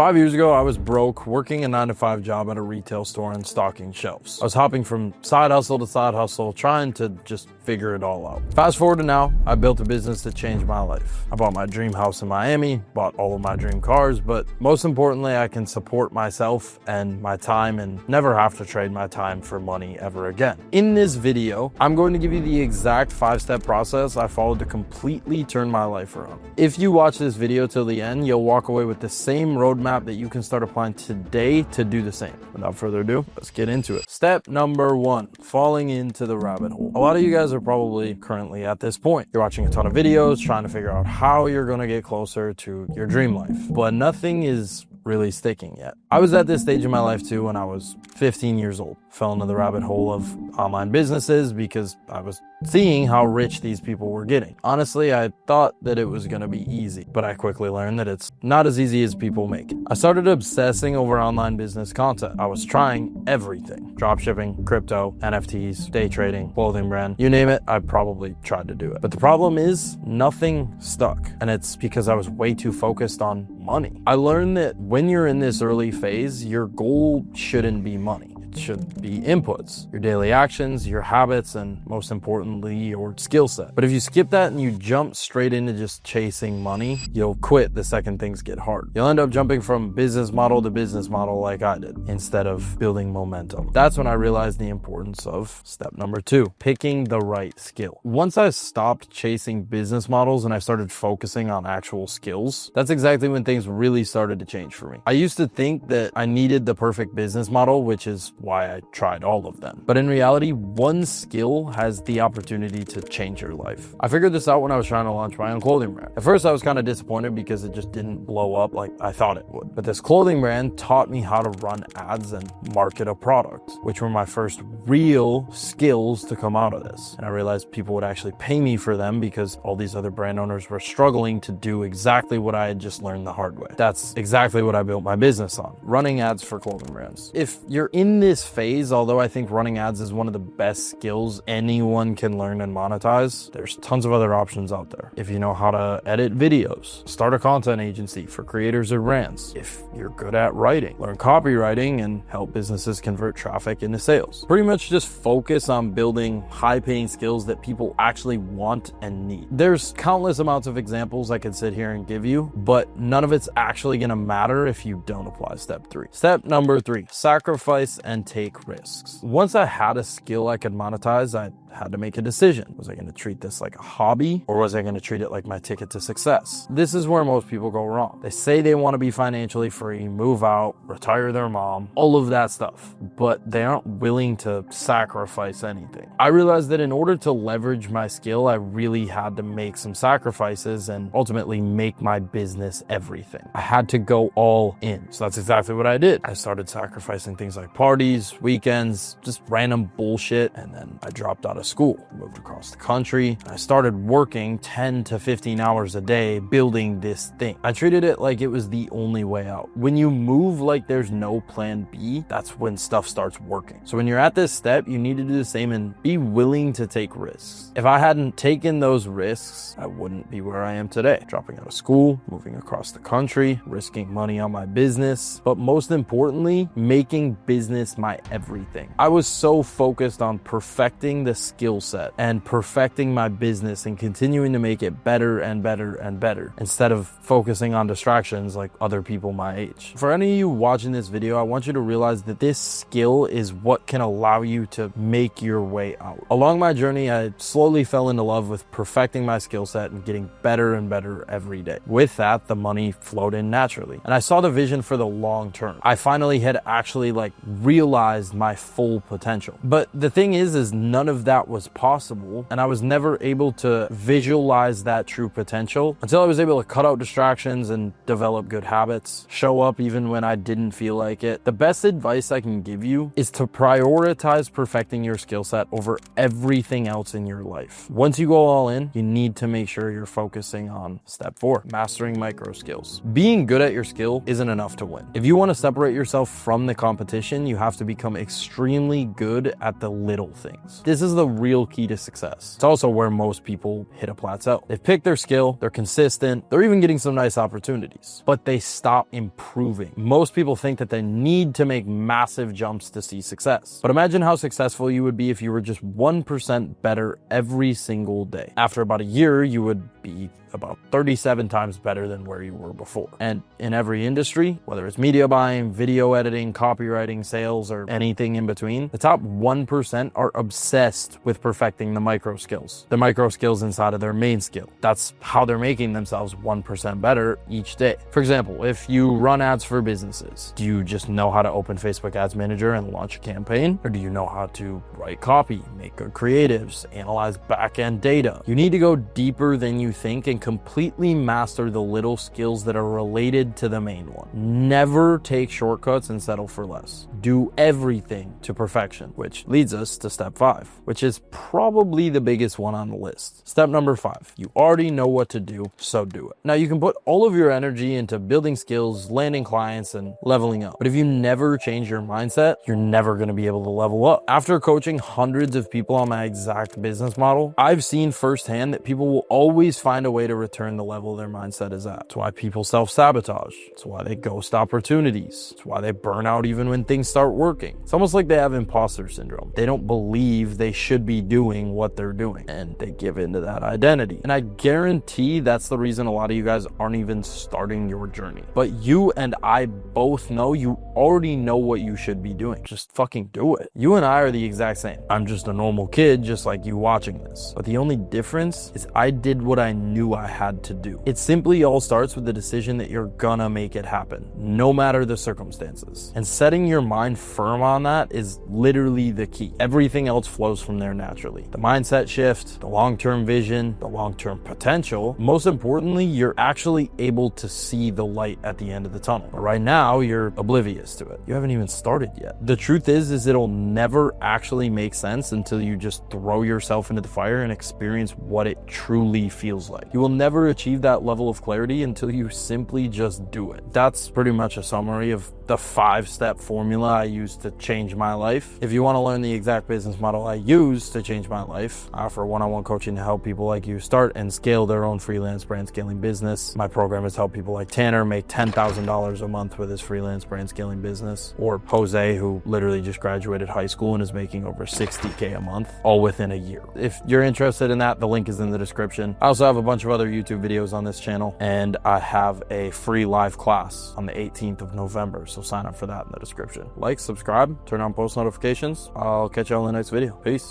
5 years ago, I was broke, working a 9-to-5 job at a retail store and stocking shelves. I was hopping from side hustle to side hustle, trying to just figure it all out. Fast forward to now, I built a business that changed my life. I bought my dream house in Miami, bought all of my dream cars, but most importantly, I can support myself and my time and never have to trade my time for money ever again. In this video, I'm going to give you the exact 5-step process I followed to completely turn my life around. If you watch this video till the end, you'll walk away with the same roadmap that you can start applying today to do the same. Without further ado, let's get into it. Step number 1, falling into the rabbit hole. A lot of you guys are probably currently at this point. You're watching a ton of videos, trying to figure out how you're going to get closer to your dream life, but nothing is really sticking yet. I was at this stage in my life too when I was 15 years old. Fell into the rabbit hole of online businesses because I was seeing how rich these people were getting. Honestly, I thought that it was going to be easy, but I quickly learned that it's not as easy as people make it. I started obsessing over online business content. I was trying everything. Dropshipping, crypto, NFTs, day trading, clothing brand, you name it, I probably tried to do it. But the problem is nothing stuck, and it's because I was way too focused on money. I learned that when you're in this early phase, your goal shouldn't be money. It should be inputs, your daily actions, your habits, and most importantly, your skill set. But if you skip that and you jump straight into just chasing money, you'll quit the second things get hard. You'll end up jumping from business model to business model like I did, instead of building momentum. That's when I realized the importance of step number 2, picking the right skill. Once I stopped chasing business models and I started focusing on actual skills, that's exactly when things really started to change for me. I used to think that I needed the perfect business model, which is why I tried all of them. But in reality, one skill has the opportunity to change your life. I figured this out when I was trying to launch my own clothing brand. At first, I was kind of disappointed because it just didn't blow up like I thought it would. But this clothing brand taught me how to run ads and market a product, which were my first real skills to come out of this. And I realized people would actually pay me for them because all these other brand owners were struggling to do exactly what I had just learned the hard way. That's exactly what I built my business on, running ads for clothing brands. If you're in this phase, although I think running ads is one of the best skills anyone can learn and monetize, there's tons of other options out there. If you know how to edit videos, start a content agency for creators or brands. If you're good at writing, learn copywriting and help businesses convert traffic into sales. Pretty much just focus on building high-paying skills that people actually want and need. There's countless amounts of examples I could sit here and give you, but none of it's actually going to matter if you don't apply step 3. Step number 3, sacrifice and take risks. Once I had a skill I could monetize, I had to make a decision. Was I going to treat this like a hobby, or was I going to treat it like my ticket to success? This is where most people go wrong. They say they want to be financially free, move out, retire their mom, all of that stuff, but they aren't willing to sacrifice anything. I realized that in order to leverage my skill, I really had to make some sacrifices and ultimately make my business everything. I had to go all in. So that's exactly what I did. I started sacrificing things like parties, weekends, just random bullshit, and then I dropped out of school, moved across the country, and I started working 10 to 15 hours a day building this thing. I treated it like it was the only way out. When you move like there's no plan B, that's when stuff starts working. So when you're at this step, you need to do the same and be willing to take risks. If I hadn't taken those risks, I wouldn't be where I am today. Dropping out of school, moving across the country, risking money on my business, but most importantly, making business my everything. I was so focused on perfecting the skill set and perfecting my business and continuing to make it better and better and better instead of focusing on distractions like other people my age. For any of you watching this video, I want you to realize that this skill is what can allow you to make your way out. Along my journey, I slowly fell into love with perfecting my skill set and getting better and better every day. With that, the money flowed in naturally. And I saw the vision for the long term. I finally had actually realized my full potential. But the thing is none of that was possible, and I was never able to visualize that true potential until I was able to cut out distractions and develop good habits, show up even when I didn't feel like it. The best advice I can give you is to prioritize perfecting your skill set over everything else in your life. Once you go all in, you need to make sure you're focusing on step 4, mastering micro skills. Being good at your skill isn't enough to win. If you want to separate yourself from the competition, you have to become extremely good at the little things. This is the real key to success. It's also where most people hit a plateau. They've picked their skill, they're consistent, they're even getting some nice opportunities, but they stop improving. Most people think that they need to make massive jumps to see success. But imagine how successful you would be if you were just 1% better every single day. After about a year, you would be about 37 times better than where you were before. And in every industry, whether it's media buying, video editing, copywriting, sales, or anything in between, the top 1% are obsessed with perfecting the micro skills inside of their main skill. That's how they're making themselves 1% better each day. For example, if you run ads for businesses, do you just know how to open Facebook Ads Manager and launch a campaign? Or do you know how to write copy, make good creatives, analyze back-end data? You need to go deeper than you think and completely master the little skills that are related to the main one. Never take shortcuts and settle for less. Do everything to perfection, which leads us to step 5, which is probably the biggest one on the list. Step number 5, you already know what to do, so do it. Now you can put all of your energy into building skills, landing clients, and leveling up. But if you never change your mindset, you're never going to be able to level up. After coaching hundreds of people on my exact business model, I've seen firsthand that people will always find a way to return the level their mindset is at. That's why people self-sabotage. It's why they ghost opportunities. It's why they burn out even when things start working. It's almost like they have imposter syndrome. They don't believe they should be doing what they're doing, and they give into that identity. And I guarantee that's the reason a lot of you guys aren't even starting your journey. But you and I both know you already know what you should be doing. Just fucking do it. You and I are the exact same. I'm just a normal kid, just like you watching this. But the only difference is I did what I knew I had to do. It simply all starts with the decision that you're gonna make it happen, no matter the circumstances. And setting your mind firm on that is literally the key. Everything else flows from there naturally. The mindset shift, the long-term vision, the long-term potential. Most importantly, you're actually able to see the light at the end of the tunnel. But right now, you're oblivious to it. You haven't even started yet. The truth is it'll never actually make sense until you just throw yourself into the fire and experience what it truly feels like. You will never achieve that level of clarity until you simply just do it. That's pretty much a summary of the 5-step formula I use to change my life. If you want to learn the exact business model I use to change my life, I offer one-on-one coaching to help people like you start and scale their own freelance brand scaling business. My program has helped people like Tanner make $10,000 a month with his freelance brand scaling business, or Jose, who literally just graduated high school and is making over $60K a month, all within a year. If you're interested in that, the link is in the description. I also have a bunch of other YouTube videos on this channel, and I have a free live class on the 18th of November, so sign up for that in the description. Like, subscribe, turn on post notifications. I'll catch you all in the next video. Peace.